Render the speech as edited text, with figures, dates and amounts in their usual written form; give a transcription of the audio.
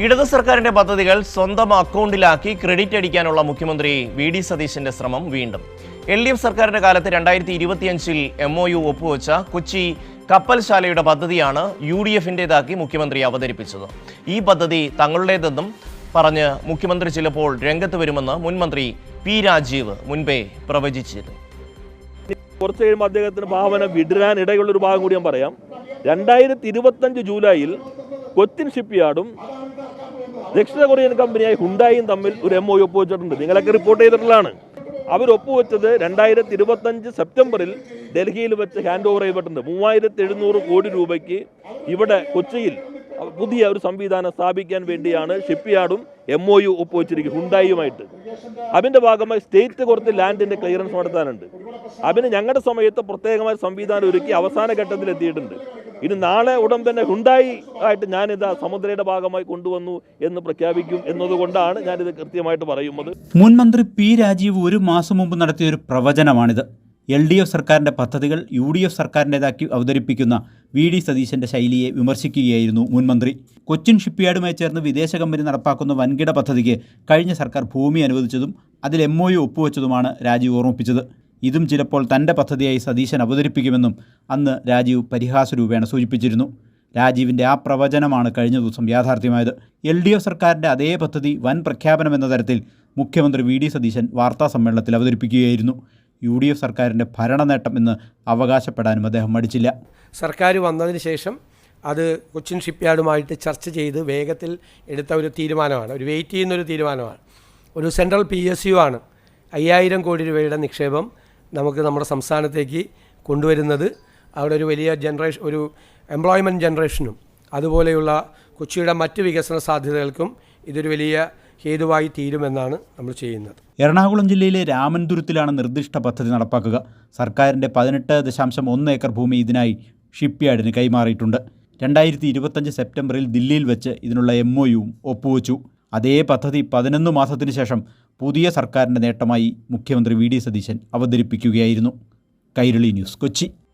ഇടതു സർക്കാരിന്റെ പദ്ധതികൾ സ്വന്തം അക്കൗണ്ടിലാക്കി ക്രെഡിറ്റ് അടിക്കാനുള്ള മുഖ്യമന്ത്രി വി.ഡി. സതീശന്റെ ശ്രമം വീണ്ടും. എൽ.ഡി.എഫ് സർക്കാരിന്റെ കാലത്ത് 2025-ൽ MOU ഒപ്പുവെച്ച കൊച്ചി കപ്പൽശാലയുടെ പദ്ധതിയാണ് UDF-ന്റേതാക്കി മുഖ്യമന്ത്രി അവതരിപ്പിച്ചത്. ഈ പദ്ധതി തങ്ങളുടേതെന്നും പറഞ്ഞ് മുഖ്യമന്ത്രി ചിലപ്പോൾ രംഗത്ത് വരുമെന്ന് മുൻമന്ത്രി പി. രാജീവ് മുൻപേ പ്രവചിച്ചിരുന്നു. കുറച്ച് കഴിയുമ്പോൾ അദ്ദേഹത്തിന് ഭാവന വിടരാൻ ഇടയുള്ളൊരു ഭാഗം കൂടി ഞാൻ പറയാം. 2025 ജൂലൈയിൽ കൊച്ചിൻ ഷിപ്പ്യാർഡും ദക്ഷിണ കൊറിയൻ കമ്പനിയായ ഹുണ്ടായും തമ്മിൽ ഒരു MOU ഒപ്പുവെച്ചിട്ടുണ്ട്. നിങ്ങളൊക്കെ റിപ്പോർട്ട് ചെയ്തിട്ടുള്ളതാണ്. അവർ ഒപ്പുവെച്ചത് 2025 സെപ്റ്റംബറിൽ ഡൽഹിയിൽ വെച്ച് ഹാൻഡ് ഓവർ ചെയ്തിട്ടുണ്ട്. 3700 കോടി രൂപയ്ക്ക് ഇവിടെ കൊച്ചിയിൽ പുതിയ ഒരു സംവിധാനം സ്ഥാപിക്കാൻ വേണ്ടിയാണ് ഷിപ്പ്യാർഡും MOU ഒപ്പുവെച്ചിരിക്കുന്നത് ഹുണ്ടായുമായിട്ട്. അതിൻ്റെ ഭാഗമായി സ്റ്റേറ്റ് കുറച്ച് ലാൻഡിൻ്റെ ക്ലിയറൻസ് നടത്താനുണ്ട്. അതിന് ഞങ്ങളുടെ സമയത്ത് പ്രത്യേകമായ സംവിധാനം ഒരുക്കി അവസാന ഘട്ടത്തിൽ എത്തിയിട്ടുണ്ട്. ഇനി നാളെ ഉടൻ തന്നെ ഹുണ്ടായി ആയിട്ട് ഞാനിതാ സമുദ്രയുടെ ഭാഗമായി കൊണ്ടുവന്നു എന്ന് പ്രഖ്യാപിക്കും എന്നതുകൊണ്ടാണ് ഞാനിത് കൃത്യമായിട്ട് പറയുന്നത്. മുൻ മന്ത്രി പി. രാജീവ് ഒരു മാസം മുമ്പ് നടത്തിയൊരു പ്രവചനമാണിത്. LDF സർക്കാരിൻ്റെ പദ്ധതികൾ UDF സർക്കാരിൻ്റേതാക്കി അവതരിപ്പിക്കുന്ന വി.ഡി. സതീശൻ്റെ ശൈലിയെ വിമർശിക്കുകയായിരുന്നു മുൻമന്ത്രി. കൊച്ചിൻ ഷിപ്പ്യാർഡുമായി ചേർന്ന് വിദേശ കമ്പനി നടപ്പാക്കുന്ന വൻകിട പദ്ധതിക്ക് കഴിഞ്ഞ സർക്കാർ ഭൂമി അനുവദിച്ചതും അതിൽ MOU ഒപ്പുവെച്ചതുമാണ് രാജീവ് ഓർമ്മിപ്പിച്ചത്. ഇതും ചിലപ്പോൾ തൻ്റെ പദ്ധതിയായി സതീശൻ അവതരിപ്പിക്കുമെന്നും അന്ന് രാജീവ് പരിഹാസരൂപേണ സൂചിപ്പിച്ചിരുന്നു. രാജീവിൻ്റെ ആ പ്രവചനമാണ് കഴിഞ്ഞ ദിവസം യാഥാർത്ഥ്യമായത്. LDF സർക്കാരിൻ്റെ അതേ പദ്ധതി വൻ പ്രഖ്യാപനമെന്ന തരത്തിൽ മുഖ്യമന്ത്രി വി.ഡി. സതീശൻ വാർത്താസമ്മേളനത്തിൽ അവതരിപ്പിക്കുകയായിരുന്നു. UDF സർക്കാരിൻ്റെ ഭരണനേട്ടം എന്ന് അവകാശപ്പെടാനും അദ്ദേഹം മടിച്ചില്ല. സർക്കാർ വന്നതിന് ശേഷം അത് കൊച്ചിൻ ഷിപ്പ്യാർഡുമായിട്ട് ചർച്ച ചെയ്ത് വേഗത്തിൽ എടുത്ത ഒരു തീരുമാനമാണ്, ഒരു വെയിറ്റ് ചെയ്യുന്നൊരു തീരുമാനമാണ്. ഒരു സെൻട്രൽ PSU ആണ് 5000 കോടി രൂപയുടെ നിക്ഷേപം നമുക്ക് നമ്മുടെ സംസ്ഥാനത്തേക്ക് കൊണ്ടുവരുന്നത്. അവിടെ ഒരു വലിയ ഒരു എംപ്ലോയ്മെൻറ്റ് ജനറേഷനും അതുപോലെയുള്ള കൊച്ചിയുടെ മറ്റ് വികസന സാധ്യതകൾക്കും ഇതൊരു വലിയ ഹേതുവായി തീരുമെന്നാണ് നമ്മൾ ചെയ്യുന്നത്. എറണാകുളം ജില്ലയിലെ രാമൻതുരത്തിലാണ് നിർദ്ദിഷ്ട പദ്ധതി നടപ്പാക്കുക. സർക്കാരിൻ്റെ 18.1 ഏക്കർ ഭൂമി ഇതിനായി ഷിപ്പ്യാർഡിന് കൈമാറിയിട്ടുണ്ട്. 2025 സെപ്റ്റംബറിൽ ദില്ലിയിൽ വെച്ച് ഇതിനുള്ള MOU ഒപ്പുവെച്ചു. അതേ പദ്ധതി 11 മാസത്തിന് ശേഷം പുതിയ സർക്കാരിൻ്റെ നേട്ടമായി മുഖ്യമന്ത്രി വി.ഡി. സതീശൻ അവതരിപ്പിക്കുകയായിരുന്നു. കൈരളി ന്യൂസ്, കൊച്ചി.